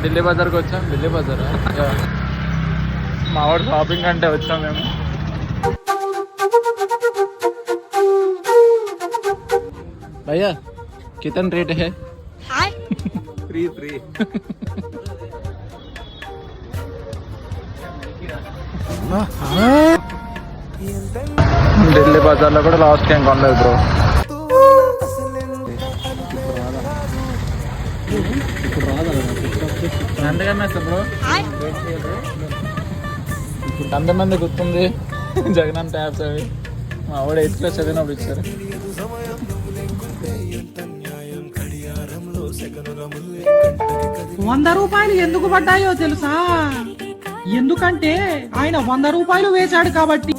ఢిల్లీ బజార్కి వచ్చాం. ఢిల్లీ బజార్ మా వాడు షాపింగ్ అంటే వచ్చాం మేము. భయ్యా కితన్ రేట్ హే? Free free. ఢిల్లీ బజార్లో కూడా లాస్ట్ ఏం కొనలేదు బ్రో. ఎంతకన్నా ఇస్తా బ్రో? ఎంతమంది గుర్తుంది జగనన్న ట్యాబ్స్ అవి? మా వాడు 8th క్లాస్ చదివినప్పుడు ఇచ్చారు. ₹100 ఎందుకు పడ్డాయో తెలుసా? ఎందుకంటే ఆయన ₹100 వేశాడు కాబట్టి.